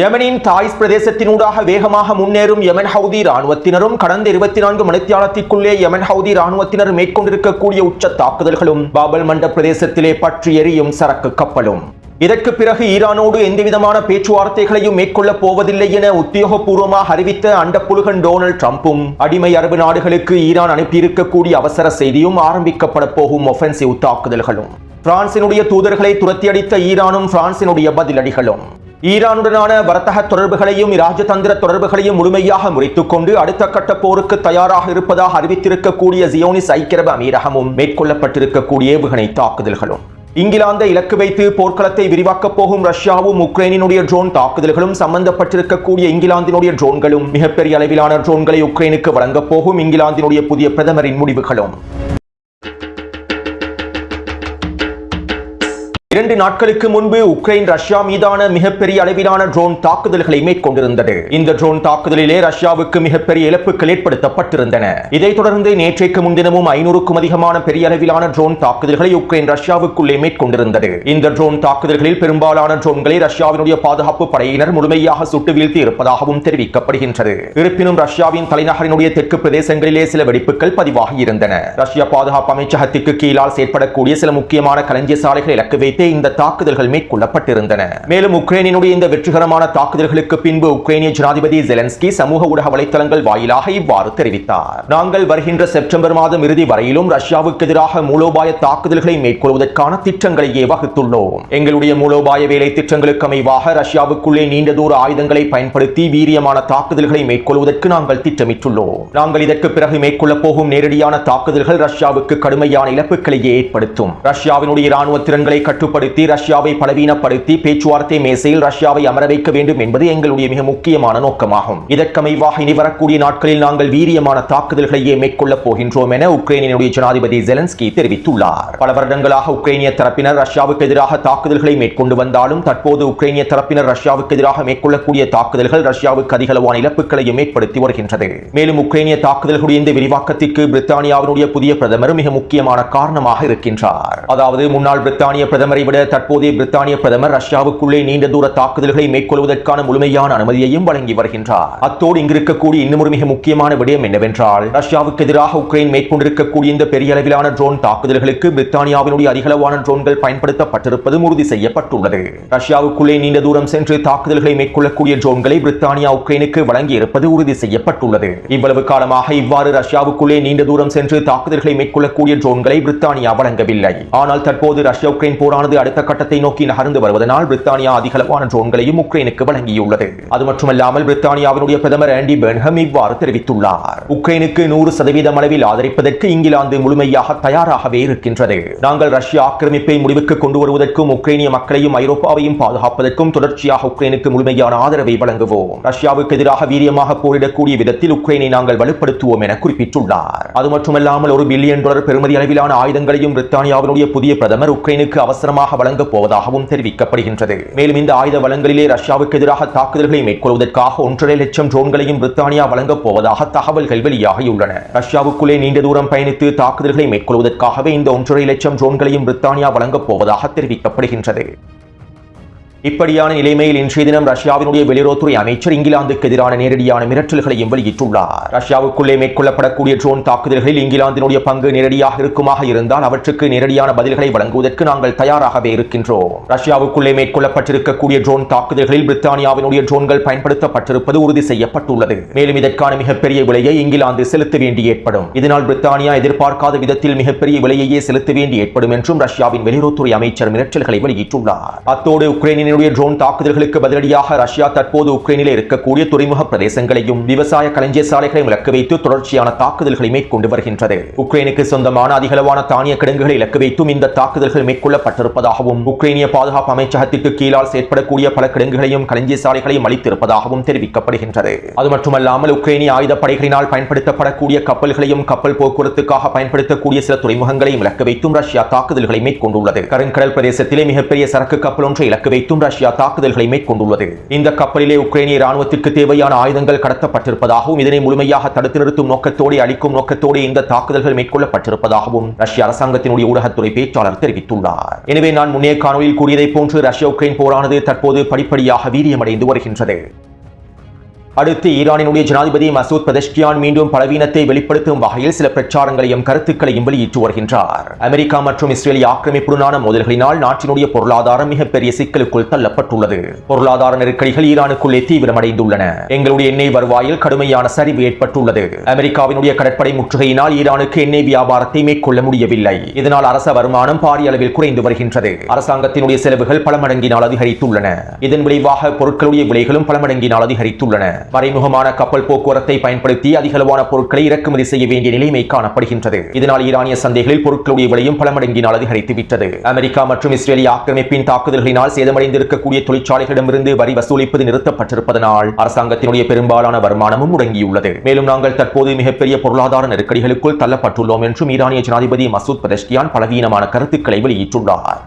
யெமனின் thighs பிரதேசத்தினூடாக வேகமாக முன்னேறும் Yemen Houthi ராணுவத்தினரும் கடந்த 24 மணித்தியாலத்திற்குள்ளே யெமன் ஹவுதி ராணுவத்தினர் மேற்கொண்டிருக்கக்கூடிய உச்ச தாக்குதல்களும் பாபல் மண்ட பிரதேசத்திலே பற்றி எரியும் சரக்கு கப்பலும். இதற்கு பிறகு ஈரானோடு எந்தவிதமான பேச்சுவார்த்தைகளையும் மேற்கொள்ளப் போவதில்லை என உத்தியோகபூர்வமாக அறிவித்த அண்டப்புழுகன் டொனால்ட் ட்ரம்பும் அடிமை அரபு நாடுகளுக்கு ஈரான் அனுப்பியிருக்கக்கூடிய அவசர செய்தியும் ஆரம்பிக்கப்பட போகும் ஒஃபென்சிவ் தாக்குதல்களும். பிரான்சினுடைய தூதர்களை துரத்தியடித்த ஈரானும் பிரான்சினுடைய பதிலடிகளும். ஈரானுடனான வர்த்தக தொடர்புகளையும் இராஜதந்திர தொடர்புகளையும் முழுமையாக முறித்துக் கொண்டு அடுத்த கட்ட போருக்கு தயாராக இருப்பதாக அறிவித்திருக்கக்கூடிய ஜியோனிஸ் ஐக்கிய அரபு அமீரகமும் மேற்கொள்ளப்பட்டிருக்கக்கூடிய ஏவுகணை தாக்குதல்களும். இங்கிலாந்தை இலக்கு வைத்து போர்க்களத்தை விரிவாக்கப் போகும் ரஷ்யாவும் உக்ரைனினுடைய ட்ரோன் தாக்குதல்களும் சம்பந்தப்பட்டிருக்கக்கூடிய இங்கிலாந்தினுடைய ட்ரோன்களும் மிகப்பெரிய அளவிலான ட்ரோன்களை உக்ரைனுக்கு வழங்கப் போகும் இங்கிலாந்தினுடைய புதிய பிரதமரின் முடிவுகளும். 2 நாட்களுக்கு முன்பு உக்ரைன் ரஷ்யா மீதான மிகப்பெரிய அளவிலான ட்ரோன் தாக்குதல்களை மேற்கொண்டிருந்தது. இந்த ட்ரோன் தாக்குதலிலே ரஷ்யாவுக்கு மிகப்பெரிய இழப்புகள் ஏற்படுத்தப்பட்டிருந்தன. இதைத் தொடர்ந்து நேற்றைக்கு முன்தினமும் 500க்கும் அதிகமான பெரிய அளவிலான ட்ரோன் தாக்குதல்களை உக்ரைன் ரஷ்யாவுக்குள்ளே மேற்கொண்டிருந்தது. இந்த ட்ரோன் தாக்குதல்களில் பெரும்பாலான ட்ரோன்களை ரஷ்யாவினுடைய பாதுகாப்பு படையினர் முழுமையாக சுட்டு வீழ்த்தி இருப்பதாகவும் தெரிவிக்கப்படுகின்றது. இருப்பினும் ரஷ்யாவின் தலைநகரினுடைய தெற்கு பிரதேசங்களிலே சில வெடிப்புகள் பதிவாகி இருந்தன. ரஷ்யா பாதுகாப்பு அமைச்சகத்திற்கு கீழால் செயற்படக்கூடிய சில முக்கியமான களஞ்சிய சாலைகளை இலக்கு வைத்து இந்த தாக்குதல்கள் மேற்கொள்ளப்பட்டிருந்தன. மேலும் உக்ரைனினுடைய இந்த வெற்றிகரமான தாக்குதல்களுக்கு பின்பு உக்ரைனிய ஜனாதிபதி ஜெலன்ஸ்கி சமூக ஊடக வலைத்தளங்கள் வாயிலாக இவ்வாறு தெரிவித்தார். நாங்கள் வருகின்ற செப்டம்பர் மாதம் இறுதி வரையிலும் ரஷ்யாவுக்கு எதிராக மூலோபாய தாக்குதல்களை மேற்கொள்வதற்கான திட்டங்களையே வகுத்துள்ளோம். எங்களுடைய மூலோபாய வேலை திட்டங்களுக்கு அமைவாக ரஷ்யாவுக்குள்ளே நீண்ட தூர ஆயுதங்களை பயன்படுத்தி வீரியமான தாக்குதல்களை மேற்கொள்வதற்கு நாங்கள் திட்டமிட்டுள்ளோம். நாங்கள் இதற்கு பிறகு மேற்கொள்ளப் போகும் நேரடியான தாக்குதல்கள் ரஷ்யாவுக்கு கடுமையான இழப்புகளையே ஏற்படுத்தும். ரஷ்யாவினுடைய இராணுவ திறன்களை கட்டுப்படுத்தி ரஷ்யாவை பலவீனப்படுத்தி பேச்சுவார்த்தை மேசையில் ரஷ்யாவை அமர வைக்க வேண்டும் என்பது எங்களுடைய மிக முக்கியமான நோக்கமாகும். இதற்கமைவாக இனி வரக்கூடிய நாட்களில் நாங்கள் வீரியமான தாக்குதல்களையே மேற்கொள்ளப் போகின்றோம் என உக்ரைனினுடைய ஜனாதிபதி ஜெலன்ஸ்கி தெரிவித்துள்ளார். பல வருடங்களாக உக்ரைனிய தரப்பினர் ரஷ்யாவுக்கு எதிராக தாக்குதல்களை மேற்கொண்டு வந்தாலும் தற்போது உக்ரைனிய தரப்பினர் ரஷ்யாவுக்கு எதிராக மேற்கொள்ளக்கூடிய தாக்குதல்கள் ரஷ்யாவுக்கு அதிகளவான இழப்புகளையும் ஏற்படுத்தி வருகின்றது. மேலும் உக்ரைனிய தாக்குதல்களுடைய இந்த விரிவாக்கத்திற்கு பிரித்தானியாவினுடைய புதிய பிரதமர் மிக முக்கியமான காரணமாக இருக்கின்றார். அதாவது முன்னாள் பிரித்தானிய பிரதமரை விட தற்போதைய பிரித்தானிய பிரதமர் ரஷ்யாவுக்குள்ளே நீண்ட தூர தாக்குதல்களை மேற்கொள்வதற்கான முழுமையான அனுமதியையும் வழங்கி வருகின்றார். அத்தோடு இங்கிருக்கக்கூடிய இன்னும் ஒரு மிக முக்கியமான விடயம் என்னவென்றால் ரஷ்யாவுக்கு எதிராக உக்ரைன் மேற்கொண்டிருக்கக்கூடிய இந்த பெரிய அளவிலான ட்ரோன் தாக்குதல்களுக்கு பிரித்தானியாவினுடைய அதிகளவான ட்ரோன்கள் பயன்படுத்தப்பட்டிருப்பது உறுதி செய்யப்பட்டுள்ளது. ரஷ்யாவுக்குள்ளே நீண்ட தூரம் சென்று தாக்குதல்களை மேற்கொள்ளக்கூடிய ட்ரோன்களை பிரித்தானியா உக்ரைனுக்கு வழங்கி இருப்பது உறுதி செய்யப்பட்டுள்ளது. இவ்வளவு காலமாக இவ்வாறு ரஷ்யாவுக்குள்ளே நீண்ட தூரம் சென்று தாக்குதல்களை மேற்கொள்ளக்கூடிய ட்ரோன்களை பிரித்தானியா வழங்கவில்லை. ஆனால் தற்போது ரஷ்யா உக்ரைன் போரானது அடுத்த கட்டத்தை நோக்கி நகர்ந்து வருவதனால் பிரித்தானியா அதிகளவான ட்ரோன்களையும் உக்ரைனுக்கு வழங்கியுள்ளது. அது மட்டுமல்லாமல் பிரித்தானியாவினுடைய பிரதமர் ஆண்டி பெர்ன்ஹம் இவ்வாறு தெரிவித்துள்ளார். உக்ரைனுக்கு 100% அளவில் ஆதரிப்பதற்கு இங்கிலாந்து முழுமையாக தயாராகவே இருக்கின்றது. நாங்கள் ரஷ்ய ஆக்கிரமிப்பை முடிவுக்கு கொண்டு வருவதற்கும் உக்ரைனிய மக்களையும் ஐரோப்பாவையும் பாதுகாப்பதற்கும் தொடர்ச்சியாக உக்ரைனுக்கு முழுமையான ஆதரவை வழங்குவோம். ரஷ்யாவுக்கு எதிராக வீரியமாக போரிடக்கூடிய விதத்தில் உக்ரைனை நாங்கள் வலுப்படுத்துவோம் என குறிப்பிட்டுள்ளார். அது மட்டுமல்லாமல் $1 பில்லியன் பெறுமதி அளவிலான ஆயுதங்களையும் பிரித்தானியாவினுடைய புதிய பிரதமர் உக்ரைனுக்கு அவசரமாக வழங்கப் போவதாகவும் தெரிவிக்கப்படுகின்றது. மேலும் இந்த ஆயுத வளங்களிலே ரஷ்யாவுக்கு எதிராக தாக்குதல்களை மேற்கொள்வதற்காக 1.5 லட்சம் ட்ரோன்களையும் பிரித்தானியா வழங்கப் போவதாக தகவல்கள் வெளியாகியுள்ளன. ரஷ்யாவுக்குள்ளே நீண்ட தூரம் பயணித்து தாக்குதல்களை மேற்கொள்வதற்காகவே இந்த 1.5 லட்சம் ட்ரோன்களையும் பிரித்தானியா வழங்கப் போவதாக தெரிவிக்கப்படுகின்றது. இப்படியான நிலைமையில் இன்றைய தினம் ரஷ்யாவினுடைய வெளியுறவுத்துறை அமைச்சர் இங்கிலாந்துக்கு எதிரான நேரடியான மிரட்டல்களையும் வெளியிட்டுள்ளார். ரஷ்யாவுக்குள்ளே மேற்கொள்ளப்படக்கூடிய ட்ரோன் தாக்குதல்களில் இங்கிலாந்தினுடைய பங்கு நேரடியாக இருக்குமாக இருந்தால் அவற்றுக்கு நேரடியான பதில்களை வழங்குவதற்கு நாங்கள் தயாராகவே இருக்கின்றோம். ரஷ்யாவுக்குள்ளே மேற்கொள்ளப்பட்டிருக்கக்கூடிய ட்ரோன் தாக்குதல்களில் பிரித்தானியாவினுடைய ட்ரோன்கள் பயன்படுத்தப்பட்டிருப்பது உறுதி செய்யப்பட்டுள்ளது. மேலும் இதற்கான மிகப்பெரிய விலையை இங்கிலாந்து செலுத்த வேண்டி ஏற்படும். இதனால் பிரித்தானியா எதிர்பார்க்காத விதத்தில் மிகப்பெரிய விலையையே செலுத்த வேண்டி ஏற்படும் என்றும் ரஷ்யாவின் வெளியுறவுத்துறை அமைச்சர் மிரட்டல்களை வெளியிட்டுள்ளார். அத்தோடு உக்ரைனின் ட்ரோன் தாக்குதல்களுக்கு பதிலடியாக ரஷ்யா தற்போது உக்ரைனில் இருக்கக்கூடிய துறைமுக பிரதேசங்களையும் விவசாய களஞ்சிய சாலைகளையும் இலக்கு வைத்து தொடர்ச்சியான தாக்குதல்களை மேற்கொண்டு வருகின்றது. உக்ரைனுக்கு சொந்தமான அதிகளவான தானிய கிடங்குகளை இலக்கு வைத்தும் இந்த தாக்குதல்கள் மேற்கொள்ளப்பட்டிருப்பதாகவும் உக்ரைனிய பாதுகாப்பு அமைச்சகத்திற்கு கீழால் செயற்படக்கூடிய பல கிடங்குகளையும் களஞ்சிய சாலைகளையும் அளித்திருப்பதாகவும் தெரிவிக்கப்படுகின்றது. அது மட்டுமல்லாமல் உக்ரைனிய ஆயுதப்படைகளினால் பயன்படுத்தப்படக்கூடிய கப்பல்களையும் கப்பல் போக்குவரத்துக்காக பயன்படுத்தக்கூடிய சில துறைமுகங்களையும் இலக்கு வைத்தும் ரஷ்யா தாக்குதல்களை மேற்கொண்டுள்ளது. கருங்கடல் பிரதேசத்திலே மிகப்பெரிய சரக்கு கப்பல் ஒன்றை இலக்கு வைத்தும் மீதும் ரஷ்யா தாக்குதல்களை மேற்கொண்டுள்ளது. இந்த கப்பலிலே உக்ரைனிய ராணுவத்திற்கு தேவையான ஆயுதங்கள் கடத்தப்பட்டிருப்பதாகவும் இதனை முழுமையாக தடுத்து நிறுத்தும் நோக்கத்தோடு அளிக்கும் நோக்கத்தோடு இந்த தாக்குதல்கள் மேற்கொள்ளப்பட்டிருப்பதாகவும் ரஷ்ய அரசாங்கத்தினுடைய ஊடகத்துறை பேச்சாளர் தெரிவித்துள்ளார். எனவே நான் முன்னே காணொலியில் கூறியதை போன்று ரஷ்யா உக்ரைன் போரானது தற்போது படிப்படியாக வீரியமடைந்து வருகின்றது. அடுத்து ஈரானினுடைய ஜனாதிபதி மசூத் பெதஷ்கியான் மீண்டும் பலவீனத்தை வெளிப்படுத்தும் வகையில் சில பிரச்சாரங்களையும் கருத்துக்களையும் வெளியிட்டு வருகின்றார். அமெரிக்கா மற்றும் இஸ்ரேலிய ஆக்கிரமிப்புடனான மோதல்களினால் நாட்டினுடைய பொருளாதாரம் மிகப்பெரிய சிக்கலுக்குள் தள்ளப்பட்டுள்ளது. பொருளாதார நெருக்கடிகள் ஈரானுக்குள்ளே தீவிரமடைந்துள்ளன. எங்களுடைய எண்ணெய் வருவாயில் கடுமையான சரிவு ஏற்பட்டுள்ளது. அமெரிக்காவினுடைய கடற்படை முற்றுகையினால் ஈரானுக்கு எண்ணெய் வியாபாரத்தை மேற்கொள்ள முடியவில்லை. இதனால் அரச வருமானம் பாரிய அளவில் குறைந்து வருகின்றது. அரசாங்கத்தினுடைய செலவுகள் பல மடங்கினால் அதிகரித்துள்ளன. இதன் விளைவாக பொருட்களுடைய விலைகளும் பல மடங்கினால் அதிகரித்துள்ளன. மறைமுகமான கப்பல் போக்குவரத்தை பயன்படுத்தி அதிகளவான பொருட்களை இறக்குமதி செய்ய வேண்டிய நிலைமை காணப்படுகின்றது. இதனால் ஈரானிய சந்தைகளில் பொருட்களுடைய விலையும் பல மடங்கினால் அதிகரித்துவிட்டது. அமெரிக்கா மற்றும் இஸ்ரேலிய ஆக்கிரமிப்பின் தாக்குதல்களினால் சேதமடைந்திருக்கக்கூடிய தொழிற்சாலைகளிடமிருந்து வரி வசூலிப்பது நிறுத்தப்பட்டிருப்பதனால் அரசாங்கத்தினுடைய பெரும்பாலான வருமானமும் முடங்கியுள்ளது. மேலும் நாங்கள் தற்போது மிகப்பெரிய பொருளாதார நெருக்கடிகளுக்குள் தள்ளப்பட்டுள்ளோம் என்றும் ஈரானிய ஜனாதிபதி மசூத் பெதஷ்கியான் பலவீனமான கருத்துக்களை வெளியிட்டுள்ளார்.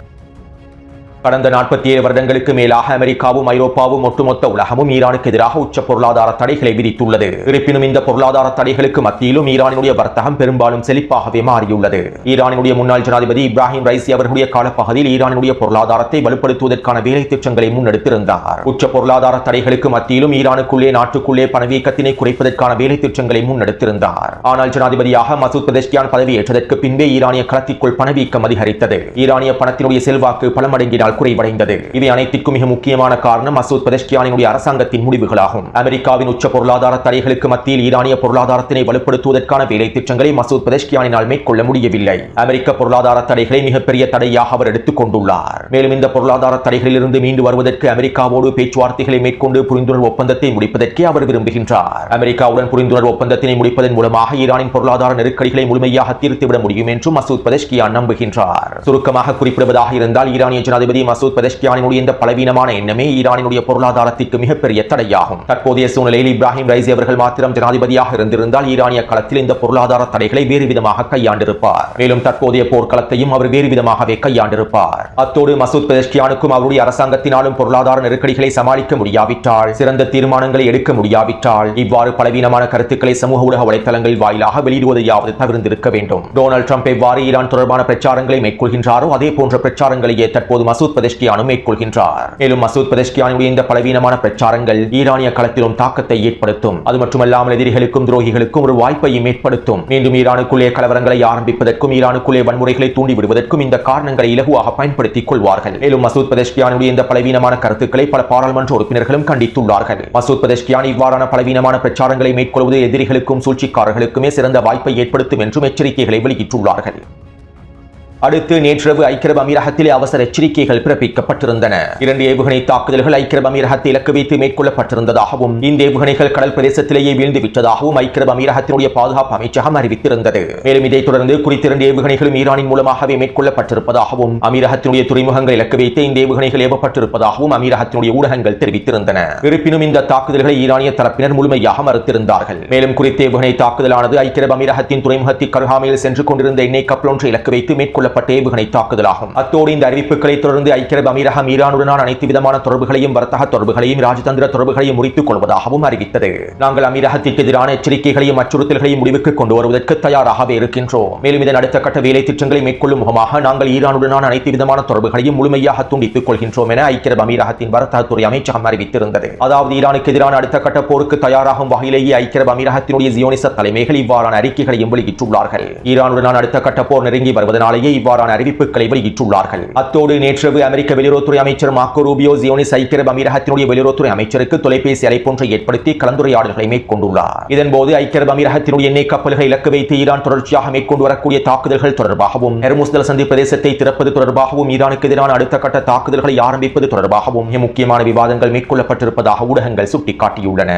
கடந்த 47 வருடங்களுக்கு மேலாக அமெரிக்காவும் ஐரோப்பாவும் ஒட்டுமொத்த உலகமும் ஈரானுக்கு எதிராக உச்ச பொருளாதார தடைகளை விதித்துள்ளது. இருப்பினும் இந்த பொருளாதார தடைகளுக்கு மத்தியிலும் ஈரானினுடைய வர்த்தகம் பெரும்பாலும் செழிப்பாகவே மாறியுள்ளது. ஈரானினுடைய முன்னாள் ஜனாதிபதி இப்ராஹிம் ரைசி அவர்களுடைய காலப்பகுதியில் ஈரானினுடைய பொருளாதாரத்தை வலுப்படுத்துவதற்கான வேலை திட்டங்களை முன்னெடுத்திருந்தார். உச்ச பொருளாதார தடைகளுக்கு மத்தியிலும் ஈரானுக்குள்ளே நாட்டுக்குள்ளே பணவீக்கத்தினை குறைப்பதற்கான வேலை திட்டங்களை முன்னெடுத்திருந்தார். ஆனால் ஜனாதிபதியாக மசூத் பெதஷ்கியான் பதவியேற்றதற்கு பின்பே ஈரானிய களத்திற்குள் பணவீக்கம் அதிகரித்தது. ஈரானிய பணத்தினுடைய செல்வாக்கு பல மடங்கினால் குறைவடைந்தது. இவை அனைத்திற்கும் மிக முக்கியமான காரணம் மசூத் பெதஷ்கியானினுடைய அரசாங்கத்தின் முடிவுகளாகும். அமெரிக்காவின் உச்ச பொருளாதார தடைகளுக்கு மத்தியில் ஈரானிய பொருளாதாரத்தினை வலுப்படுத்துவதற்கான வேலை திட்டங்களை மசூத் பெதஷ்கியானினால் மேற்கொள்ள முடியவில்லை. அமெரிக்க பொருளாதார தடைகளை மிகப்பெரிய தடையாக அவர் எடுத்துக் கொண்டுள்ளார். மேலும் இந்த பொருளாதார தடைகளிலிருந்து மீண்டு வருவதற்கு அமெரிக்காவோடு பேச்சுவார்த்தைகளை மேற்கொண்டு புரிந்துணர்வு ஒப்பந்தத்தை முடிப்பதற்கே அவர் விரும்புகின்றார். அமெரிக்காவுடன் புரிந்துணர்வு ஒப்பந்தத்தினை முடிப்பதன் மூலமாக ஈரானின் பொருளாதார நெருக்கடிகளை முழுமையாக தீர்த்துவிட முடியும் என்றும் மசூத் பெதஷ்கியான் நம்புகின்றார். சுருக்கமாக குறிப்பிடுவதாக இருந்தால் ஈரானிய ஜனாதிபதி மசூத் பெதஷ்கியானினுடைய இந்த பலவீனமான எண்ணமே ஈரானினுடைய பொருளாதாரத்திற்கு மிகப்பெரிய தடையாகும். தற்போதைய சூழ்நிலையில் இப்ராஹிம் ரைசி அவர்கள் மாத்திரம் ஜனாதிபதியாக இருந்திருந்தால் ஈரானிய களத்தில் இந்த பொருளாதார தடைகளை வேறு விதமாக கையாண்டிருப்பார். மேலும் தற்போதைய போர்க்களத்தையும் அவர் வேறு விதமாகவே கையாண்டிருப்பார். அத்தோடு மசூத் பெதஷ்கியானுக்கும் அவருடைய அரசாங்கத்தினாலும் பொருளாதார நெருக்கடிகளை சமாளிக்க முடியாவிட்டால், சிறந்த தீர்மானங்களை எடுக்க முடியாவிட்டால், இவ்வாறு பலவீனமான கருத்துக்களை சமூக ஊடக வலைத்தளங்கள் வாயிலாக வெளியிடுவதையாவது தவிர்த்திருக்க வேண்டும். டொனால்ட் ட்ரம்ப் எவ்வாறு ஈரான் தொடர்பான பிரச்சாரங்களை மேற்கொள்கின்றாரோ அதே போன்ற பிரச்சாரங்களையே தற்போது மசூத் பெதஷ்கியானும் மேற்கொள்கின்றார். மேலும் மசூத் பெதஷ்கியானுடைய இந்த பலவீனமான பிரச்சாரங்கள் ஈரானிய களத்திலும் தாக்கத்தை ஏற்படுத்தும். அது மட்டுமல்லாமல் எதிரிகளுக்கும் துரோகிகளுக்கும் ஒரு வாய்ப்பையும் ஏற்படுத்தும். மீண்டும் ஈரானுக்குள்ளே கலவரங்களை ஆரம்பிப்பதற்கும் ஈரானுக்குள்ளே வன்முறைகளை தூண்டிவிடுவதற்கும் இந்த காரணங்களை இலகுவாக பயன்படுத்திக் கொள்வார்கள். மேலும் மசூத் பெதஷ்கியானுடைய இந்த பலவீனமான கருத்துக்களை பல பாராளுமன்ற உறுப்பினர்களும் கண்டித்துள்ளார்கள். மசூத் பெதஷ்கியான் இவ்வாறான பலவீனமான பிரச்சாரங்களை மேற்கொள்வது எதிரிகளுக்கும் சூழ்ச்சிக்காரர்களுக்குமே சிறந்த வாய்ப்பை ஏற்படுத்தும் என்றும் எச்சரிக்கைகளை வெளியிட்டுள்ளார்கள். அடுத்து நேற்றிரவு ஐக்கிய அரபு அமீரகத்திலே அவசர எச்சரிக்கைகள் பிறப்பிக்கப்பட்டிருந்தன. 2 ஏவுகணை தாக்குதல்கள் ஐக்கிய அரபு அமீரகத்தை இலக்கு வைத்து மேற்கொள்ளப்பட்டிருந்ததாகவும் இந்த ஏவுகணைகள் கடல் பிரதேசத்திலேயே வீழ்ந்து விட்டதாகவும் ஐக்கிய அரபு அமீரகத்தினுடைய பாதுகாப்பு அமைச்சகம் அறிவித்திருந்தது. மேலும் இதைத் தொடர்ந்து குறித்த 2 ஏவுகணைகளும் ஈரானின் மூலமாகவே மேற்கொள்ளப்பட்டிருப்பதாகவும் அமீரகத்தினுடைய துறைமுகங்கள் இலக்கு வைத்து இந்த ஏவுகணைகள் ஏவப்பட்டிருப்பதாகவும் அமீரகத்தினுடைய ஊடகங்கள் தெரிவித்திருந்தன. இருப்பினும் இந்த தாக்குதல்களை ஈரானிய தரப்பினர் முழுமையாக மறுத்திருந்தார்கள். மேலும் குறித்த ஏவுகணை தாக்குதலானது ஐக்கிய அரபு அமீரகத்தின் துறைமுகத்திற்கு அருகாமையில் சென்று கொண்டிருந்த எண்ணெய் கப்பல் ஒன்றை இலக்கு வைத்து மேற்கொள்ள ஏவுகணை தாக்குதலாகும். அத்தோடு இந்த அறிவிப்புகளை தொடர்ந்து ஐக்கிய அரபு அமீரகம் ஈரானுடனான அனைத்து விதமான தொடர்புகளையும் வர்த்தக தொடர்புகளையும் ராஜதந்திர தொடர்புகளையும் முறித்துக் கொள்வதாகவும் அறிவித்தது. நாங்கள் அமீரகத்திற்கு எதிரான எச்சரிக்கைகளையும் அச்சுறுத்தல்களையும் முடிவுக்கு கொண்டு வருவதற்கு தயாராகவே இருக்கின்றோம். மேலும் இதன் அடுத்த கட்ட வேலை திட்டங்களை மேற்கொள்ளும் முகமாக நாங்கள் ஈரானுடனான அனைத்து விதமான தொடர்புகளையும் முழுமையாக துண்டித்துக் கொள்கின்றோம் என ஐக்கிய அரபு அமீரகத்தின் வர்த்தகத்துறை அமைச்சகம் அறிவித்திருந்தது. அதாவது ஈரானுக்கு எதிரான அடுத்த கட்ட போருக்கு தயாராகும் வகையிலேயே ஐக்கிய அரபு அமீரகத்தினுடைய ஜியோனிச தலைமைகள் இவ்வாறான அறிக்கைகளையும் வெளியிட்டுள்ளார்கள். ஈரானுடனான அடுத்த கட்ட போர் நெருங்கி வருவதனாலேயே இவ்வாறான அறிவிப்புகளை வெளியிட்டுள்ளார்கள். அத்தோடு நேற்றிரவு அமெரிக்க வெளியுறவுத்துறை அமைச்சர் மார்க்கோ ரூபியோ ஜியோனிஸ் ஐக்கிய அரபு அமீரகத்தினுடைய வெளியுறவுத்துறை அமைச்சருக்கு தொலைபேசி அழைப்பொன்றை ஏற்படுத்தி கலந்துரையாடல்களை மேற்கொண்டுள்ளார். இதன்போது ஐக்கிய அரபு அமீரகத்தினுடைய எண்ணெய் கப்பல்களை இலக்கு வைத்து ஈரான் தொடர்ச்சியாக மேற்கொண்டு வரக்கூடிய தாக்குதல்கள் தொடர்பாகவும் ஹெர்முஸ் ஜலசந்தி பிரதேசத்தை திறப்பது தொடர்பாகவும் ஈரானுக்கு எதிரான அடுத்த கட்ட தாக்குதல்களை ஆரம்பிப்பது தொடர்பாகவும் முக்கியமான விவாதங்கள் மேற்கொள்ளப்பட்டிருப்பதாக ஊடகங்கள் சுட்டிக்காட்டியுள்ளன.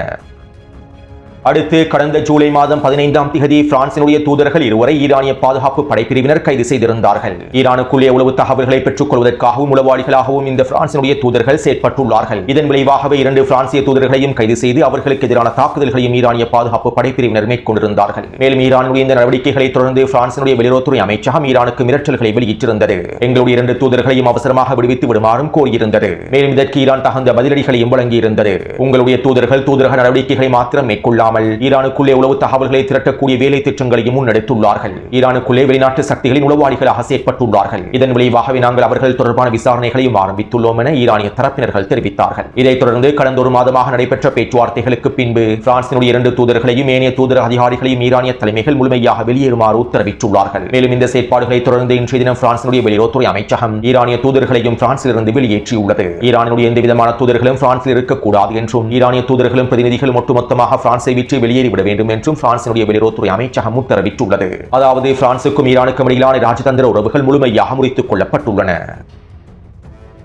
அடுத்து கடந்த ஜூலை மாதம் 15ஆம் தேதி பிரான்சினுடைய தூதர்கள் இருவரை ஈரானிய பாதுகாப்பு படைப்பிரிவினர் கைது செய்திருந்தார்கள். ஈரானுக்குள்ளே உளவு தகவல்களை பெற்றுக் கொள்வதற்காகவும் உளவாளிகளாகவும் இந்த பிரான்சினுடைய தூதர்கள் செயற்பட்டுள்ளார்கள். இதன் விளைவாகவே 2 பிரான்சிய தூதர்களையும் கைது செய்து அவர்களுக்கு எதிரான தாக்குதல்களையும் ஈரானிய பாதுகாப்பு படைப்பிரிவினர் மேற்கொண்டிருந்தார்கள். மேலும் ஈரானுடைய இந்த நடவடிக்கைகளை தொடர்ந்து பிரான்சினுடைய வெளியுறவுத்துறை அமைச்சகம் ஈரானுக்கு மிரட்டல்களை வெளியிட்டிருந்தது. எங்களுடைய 2 தூதர்களையும் அவசரமாக விடுவித்து விடுமாறும் கோரியிருந்தது. மேலும் இதற்கு ஈரான் தகுந்த பதிலடிகளையும் வழங்கியிருந்தது. உங்களுடைய தூதர்கள் தூதரக நடவடிக்கைகளை மாத்திரம் மேற்கொள்ளாமல் ஈரானுக்குள்ளே உளவு தகவல்களை திரட்டக்கூடிய வேலை திட்டங்களையும் முன்னெடுத்துள்ளார்கள். ஈரானுக்குள்ளே வெளிநாட்டு சக்திகளின் உளவாளிகளாக செயற்பட்டுள்ளார்கள். இதன் விளைவாகவே நாங்கள் அவர்கள் தொடர்பான விசாரணைகளையும் ஆரம்பித்துள்ளோம் என ஈரானிய தரப்பினர்கள் தெரிவித்தார்கள். இதைத் தொடர்ந்து கடந்த 1 மாதமாக நடைபெற்ற பேச்சுவார்த்தைகளுக்கு பின்பு பிரான்சினுடைய 2 தூதர்களையும் ஏனைய தூதர அதிகாரிகளையும் ஈரானிய தலைமைகள் முழுமையாக வெளியேறுமாறு உத்தரவிட்டுள்ளார்கள். மேலும் இந்த செயற்பாடுகளை தொடர்ந்து இன்றைய தினம் பிரான்சினுடைய வெளியுறவுத்துறை அமைச்சகம் ஈரானிய தூதர்களையும் பிரான்சிலிருந்து வெளியேற்றியுள்ளது. ஈரானுடைய எந்தவிதமான தூதர்களும் பிரான்சில் இருக்கக்கூடாது என்றும் ஈரானிய தூதர்களும் பிரதிநிதிகளும் ஒட்டுமொத்தமாக பிரான்சை விட்டு வெளியேறிவிட வேண்டும் என்றும் பிரான்சினுடைய வெளியுறவுத்துறை அமைச்சகம் உத்தரவிட்டுள்ளது. அதாவது பிரான்சுக்கும் ஈரானுக்கும் இடையிலான ராஜதந்திர உறவுகள் முழுமையாக முறித்துக் கொள்ளப்பட்டுள்ளன.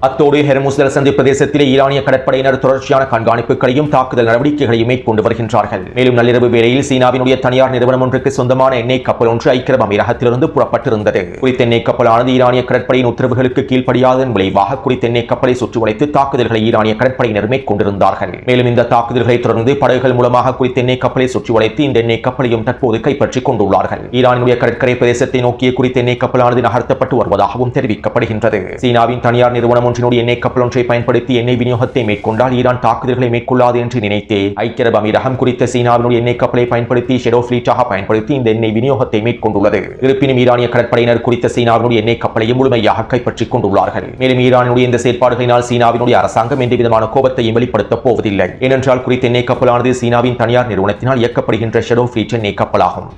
அத்தோடு ஹெர்முஸ் ஜலசந்தி பிரதேசத்திலே ஈரானிய கடற்படையினர் தொடர்ச்சியான கண்காணிப்புகளையும் தாக்குதல் நடவடிக்கைகளையும் மேற்கொண்டு வருகின்றார்கள். மேலும் நள்ளிரவு வேளையில் சீனாவினுடைய தனியார் நிறுவனம் ஒன்றுக்கு சொந்தமான எண்ணெய் கப்பல் ஒன்று ஐக்கிய அரபு அமீரகத்திலிருந்து புறப்பட்டிருந்தது. குறித்த எண்ணெய் கப்பலானது ஈரானிய கடற்படையின் உத்தரவுகளுக்கு கீழ்ப்படியாததன் விளைவாக குறித்த எண்ணெய் கப்பலை சுற்றி வளைத்து தாக்குதல்களை ஈரானிய கடற்படையினர் மேற்கொண்டிருந்தார்கள். மேலும் இந்த தாக்குதல்களை தொடர்ந்து படகுகள் மூலமாக குறித்த எண்ணெய் கப்பலை சுற்றி வளைத்து இந்த எண்ணெய் கப்பலையும் தற்போது கைப்பற்றிக் கொண்டுள்ளார்கள். ஈரானுடைய கடற்கரை பிரதேசத்தை நோக்கிய குறித்த எண்ணெய் கப்பலானது நகர்த்தப்பட்டு வருவதாகவும் தெரிவிக்கப்படுகின்றது. சீனாவின் தனியார் நிறுவனம் எண்ணெய் கப்பல் ஒன்றை பயன்படுத்தி எண்ணெய் விநியோகத்தை மேற்கொண்டால் ஈரான் தாக்குதல்களை மேற்கொள்ளாது என்று நினைத்தே ஐக்கிய அரபு அமீரகம் குறித்த சீனாவினுடைய எண்ணெய் கப்பலை பயன்படுத்தி ஷெடோ ஃபிளீட்டாக பயன்படுத்தி இந்த எண்ணெய் விநியோகத்தை மேற்கொண்டுள்ளது. இருப்பினும் ஈரானிய கடற்படையினர் குறித்த சீனாவினுடைய எண்ணெய் கப்பலையும் முழுமையாக கைப்பற்றிக் கொண்டுள்ளார்கள். மேலும் ஈரானுடைய இந்த செயற்பாடுகளினால் சீனாவினுடைய அரசாங்கம் எந்தவிதமான கோபத்தையும் வெளிப்படுத்தப் போவதில்லை. ஏனென்றால் குறித்த எண்ணெய் கப்பலானது சீனாவின் தனியார் நிறுவனத்தினால் இயக்கப்படுகின்ற ஷெடோ ஃபிளீட் எண்ணெய் கப்பலாகும்.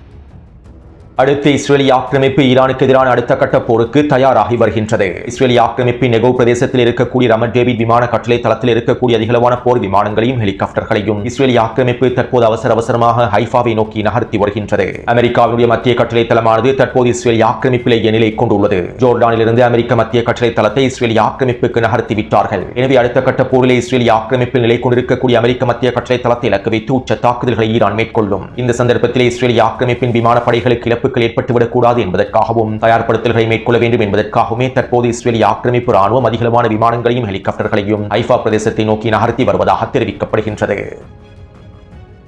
அடுத்து இஸ்ரேலிய ஆக்கிரமிப்பு ஈரானுக்கு எதிரான அடுத்த கட்ட போருக்கு தயாராகி வருகின்றது. இஸ்ரேலிய ஆக்கிரமிப்பின் நெகோவ் பிரதேசத்தில் இருக்கக்கூடிய ரமட் டேவிட் விமான கட்டளை தளத்தில் இருக்கக்கூடிய அதிகளவான போர் விமானங்களையும் ஹெலிகாப்டர்களையும் இஸ்ரேலிய ஆக்கிரமிப்பு தற்போது அவசரமாக ஹைஃபாவை நோக்கி நகர்த்தி வருகின்றது. அமெரிக்காவுடைய மத்திய கட்டளை தளமானது தற்போது இஸ்ரேலிய ஆக்கிரமிப்பிலேயே நிலை கொண்டுள்ளது. ஜோர்டானிலிருந்து அமெரிக்க மத்திய கட்டளை தளத்தை இஸ்ரேலிய ஆக்கிரமிப்புக்கு நகர்த்தி விட்டார்கள். எனவே அடுத்த கட்ட போரிலே இஸ்ரேலிய ஆக்கிரமிப்பில் நிலை கொண்டிருக்கக்கூடிய அமெரிக்க மத்திய கட்டளை தளத்தை இலக்கு வைத்து உச்ச தாக்குதல்களை ஈரான் மேற்கொள்ளும். இந்த சந்தர்ப்பத்திலே இஸ்ரேலிய ஆக்கிரமிப்பின் விமானப்படைகளுக்கு ஏற்பட்டுவிடக்கூடாது என்பதற்காகவும் தயார்படுத்தல்களை மேற்கொள்ள வேண்டும் என்பதற்காகவுமே தற்போது இஸ்ரேலிய ஆக்கிரமிப்பு ராணுவம் அதிகளவான விமானங்களையும் ஹெலிகாப்டர்களையும் ஹைஃபா பிரதேசத்தை நோக்கி நகர்த்தி வருவதாக தெரிவிக்கப்படுகின்றது.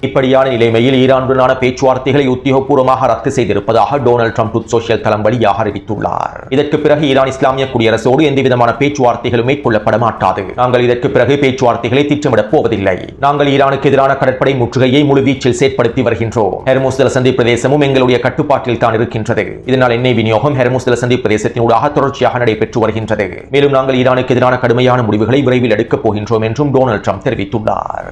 இப்படியான நிலைமையில் ஈரானுடனான பேச்சுவார்த்தைகளை உத்தியோகபூர்வமாக ரத்து செய்திருப்பதாக டொனால்ட் ட்ரம்ப் சோசியல் தளம் வழியாக அறிவித்துள்ளார். இதற்கு பிறகு ஈரான் இஸ்லாமிய குடியரசோடு எந்தவிதமான பேச்சுவார்த்தைகளும் மேற்கொள்ளப்பட மாட்டாது. நாங்கள் இதற்கு பிறகு பேச்சுவார்த்தைகளை திட்டமிடப் போவதில்லை. நாங்கள் ஈரானுக்கு எதிரான கடற்படை முற்றுகையை முழுவீச்சில் செயற்படுத்தி வருகின்றோம். ஹெர்முஸ் ஜலசந்தி பிரதேசமும் எங்களுடைய கட்டுப்பாட்டில் தான் இருக்கின்றது. இதனால் எண்ணெய் விநியோகம் ஹெர்முஸ் ஜலசந்தி பிரதேசத்தினூடாக தொடர்ச்சியாக நடைபெற்று வருகின்றது. மேலும் நாங்கள் ஈரானுக்கு எதிரான கடுமையான முடிவுகளை விரைவில் எடுக்கப் போகின்றோம் என்றும் டொனால்ட் ட்ரம்ப் தெரிவித்துள்ளார்.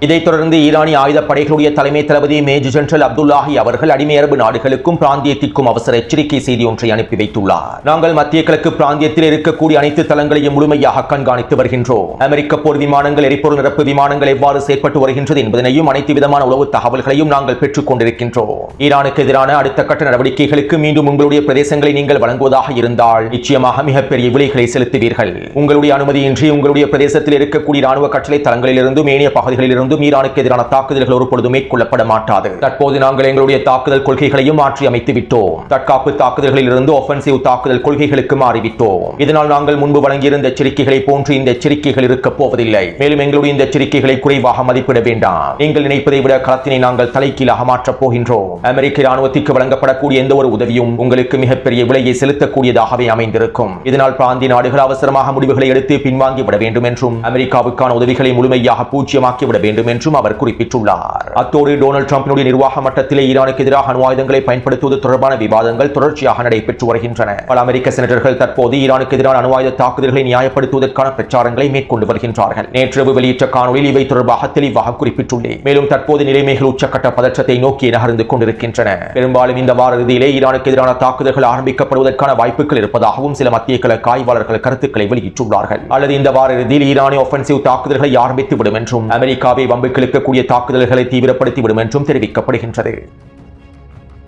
இதைத் தொடர்ந்து ஈரானிய ஆயுதப்படைகளுடைய தலைமை தளபதி மேஜர் ஜெனரல் அப்துல்லாஹி அவர்கள் அடிமை அரபு நாடுகளுக்கும் பிராந்தியத்திற்கும் அவசர எச்சரிக்கை செய்தி ஒன்றை அனுப்பி வைத்துள்ளார். நாங்கள் மத்திய கிழக்கு பிராந்தியத்தில் இருக்கக்கூடிய அனைத்து தளங்களையும் முழுமையாக கண்காணித்து வருகின்றோம். அமெரிக்க போர் விமானங்கள், எரிபொருள் நிரப்பு விமானங்கள் எவ்வாறு செயற்பட்டு வருகின்றது என்பதனையும் அனைத்து விதமான உளவு தகவல்களையும் நாங்கள் பெற்றுக் கொண்டிருக்கின்றோம். ஈரானுக்கு எதிரான அடுத்த கட்ட நடவடிக்கைகளுக்கு மீண்டும் உங்களுடைய பிரதேசங்களை நீங்கள் வழங்குவதாக இருந்தால் நிச்சயமாக மிகப்பெரிய விலைகளை செலுத்துவீர்கள். உங்களுடைய அனுமதியின்றி உங்களுடைய பிரதேசத்தில் இருக்கக்கூடிய ராணுவ கட்டளை தளங்களிலிருந்தும் ஏனைய பகுதிகளிலிருந்து ஈரானுக்கு எதிரான தாக்குதல்கள் ஒருபொழுதும் மேற்கொள்ளப்பட மாட்டாது. தற்போது நாங்கள் எங்களுடைய தாக்குதல் கொள்கைகளையும் மாற்றி அமைத்து விட்டோம். தற்காப்பு தாக்குதல்களில் இருந்து ஆஃபென்சிவ் தாக்குதல் கொள்கைகளுக்கு மாறிவிட்டோம். இதனால் நாங்கள் முன்பு வழங்கியிருந்த எச்சரிக்கைகளை போன்று இந்த எச்சரிக்கைகள் இருக்கப் போவதில்லை. மேலும் எங்களுடைய இந்த எச்சரிக்கைகளை குறைவாக மதிப்பிட வேண்டாம். நீங்கள் நினைப்பதை விட களத்தினை நாங்கள் தலைகீழாக மாற்றப் போகின்றோம். அமெரிக்க ராணுவத்திற்கு வழங்கப்படக்கூடிய எந்த ஒரு உதவியும் உங்களுக்கு மிகப்பெரிய விலையை செலுத்தக்கூடியதாகவே அமைந்திருக்கும். இதனால் பிராந்திய நாடுகள் அவசரமாக முடிவுகளை எடுத்து பின்வாங்கிவிட வேண்டும் என்றும் அமெரிக்காவுக்கான உதவிகளை முழுமையாக பூஜ்ஜியமாக்கிவிட வேண்டும் என்றும் அவர் குறிப்பிட்டுள்ளார். அத்தோடு டொனால்ட் ட்ரம்பினுடைய நிர்வாக மட்டத்திலே ஈரானுக்கு எதிராக அணு ஆயுதங்களை பயன்படுத்துவது தொடர்பான விவாதங்கள் தொடர்ச்சியாக நடைபெற்று வருகின்றன. பல அமெரிக்க செனட்டர்கள் தற்போது ஈரானுக்கு எதிரான அணு ஆயுத தாக்குதல்களை நியாயப்படுத்துவதற்கான பிரச்சாரங்களை மேற்கொண்டு வருகின்றார்கள். நேற்று வெளியிட்ட காணொலியில் இவை தொடர்பாக தெளிவாக குறிப்பிட்டுள்ளேன். மேலும் தற்போது நிலைமைகள் உச்சக்கட்ட பதற்றத்தை நோக்கி நகர்ந்து கொண்டிருக்கின்றன. பெரும்பாலும் இந்த வார இறுதியிலே ஈரானுக்கு எதிரான தாக்குதல்கள் ஆரம்பிக்கப்படுவதற்கான வாய்ப்புகள் இருப்பதாகவும் சில மத்திய கிழக்கு ஆய்வாளர்கள் கருத்துக்களை வெளியிட்டுள்ளார்கள். அல்லது இந்த வார இறுதியில் ஈரானிய ஆஃபென்சிவ் தாக்குதல்களை ஆரம்பித்துவிடும் என்றும் அமெரிக்காவை வம்புக்கு இழுக்கக்கூடிய தாக்குதல்களை தீவிரப்படுத்திவிடும் என்றும் தெரிவிக்கப்படுகின்றது.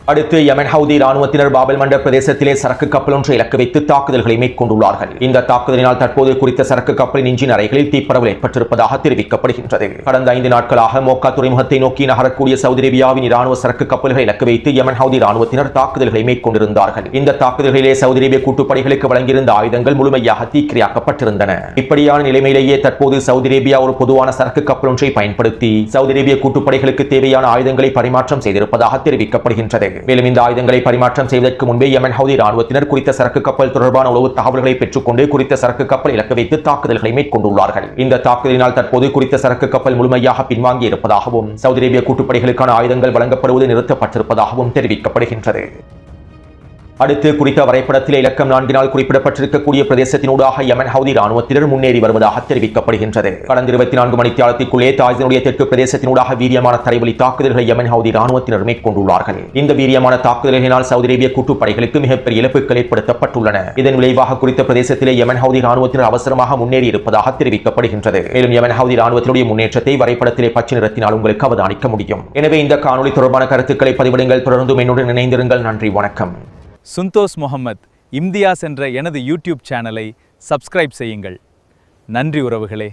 அடுத்து யமன் ஹவுதி ராணுவத்தினர் பாபல் மண்டப் பிரதேசத்திலே சரக்கு கப்பல் ஒன்றை இலக்கு வைத்து தாக்குதல்களை மேற்கொண்டுள்ளார்கள். இந்த தாக்குதலினால் தற்போது குறித்த சரக்கு கப்பலின் இன்ஜின் அறைகளில் தீப்பரவல் ஏற்பட்டிருப்பதாக தெரிவிக்கப்படுகின்றது. கடந்த 5 நாட்களாக மோக்கா துறைமுகத்தை நோக்கி நகரக்கூடிய சவுதி அரேபியாவின் இராணுவ சரக்கு கப்பல்களை இலக்கு வைத்து யமன் ஹவுதி ராணுவத்தினர் தாக்குதல்களை மேற்கொண்டிருந்தார்கள். இந்த தாக்குதல்களிலே சவுதி அரேபிய கூட்டுப்படைகளுக்கு வழங்கியிருந்த ஆயுதங்கள் முழுமையாக தீக்கிரையாக்கப்பட்டிருந்தன. இப்படியான நிலைமையிலேயே தற்போது சவுதி அரேபியா ஒரு பொதுவான சரக்கு கப்பல் ஒன்றை பயன்படுத்தி சவுதி அரேபிய கூட்டுப்படைகளுக்கு தேவையான ஆயுதங்களை பரிமாற்றம் செய்திருப்பதாக தெரிவிக்கப்படுகின்றது. மேலும் இந்த ஆயுதங்களை பரிமாற்றம் செய்வதற்கு முன்பே யமன் ஹவுதி ராணுவத்தினர் குறித்த சரக்கு கப்பல் தொடர்பான உளவு தகவல்களை பெற்றுக்கொண்டு குறித்த சரக்கு கப்பல் இலக்கு வைத்து தாக்குதல்களை மேற்கொண்டுள்ளார்கள். இந்த தாக்குதலினால் தற்போது குறித்த சரக்கு கப்பல் முழுமையாக பின்வாங்கி இருப்பதாகவும் சவுதி அரேபிய கூட்டுப்படைகளுக்கான ஆயுதங்கள் வழங்கப்படுவது நிறுத்தப்பட்டிருப்பதாகவும் தெரிவிக்கப்படுகின்றது. அடுத்து குறித்த வரைபடத்தில் இலக்கம் 4 குறிப்பிடப்பட்டிருக்கக்கூடிய பிரதேசத்தினூடாக யமன் ஹவுதி ராணுவத்தினர் முன்னேறி வருவதாக தெரிவிக்கப்படுகின்றது. கடந்த 24 மணித்தியாலத்திற்குள்ளே தாய்ஸினுடைய தெற்கு பிரதேசத்தினூடாக வீரியமான தரைவழி தாக்குதல்களை யமன் ஹவுதி ராணுவத்தினர் மேற்கொண்டுள்ளார்கள். இந்த வீரியமான தாக்குதல்களினால் சவுதி அரேபிய கூட்டுப்படைகளுக்கு மிகப்பெரிய இழப்புகள் ஏற்படுத்தப்பட்டுள்ளன. இதன் விளைவாக குறித்த பிரதேசத்திலே யமன் ஹவுதி ராணுவத்தினர் அவசரமாக முன்னேறி இருப்பதாக தெரிவிக்கப்படுகின்றது. மேலும் யமன் ஹவுதி ராணுவத்தினுடைய முன்னேற்றத்தை வரைபடத்திலே பச்சை நிறத்தினால் உங்களுக்கு அவதானிக்க முடியும். எனவே இந்த காணொலி தொடர்பான கருத்துக்களை பதிவிடுங்கள். தொடர்ந்து என்னுடன் இணைந்திருங்கள். நன்றி, வணக்கம். சுந்தோஸ் முகமது இம்தியாஸ் என்ற எனது யூடியூப் சேனலை சப்ஸ்கிரைப் செய்யுங்கள். நன்றி உறவுகளே.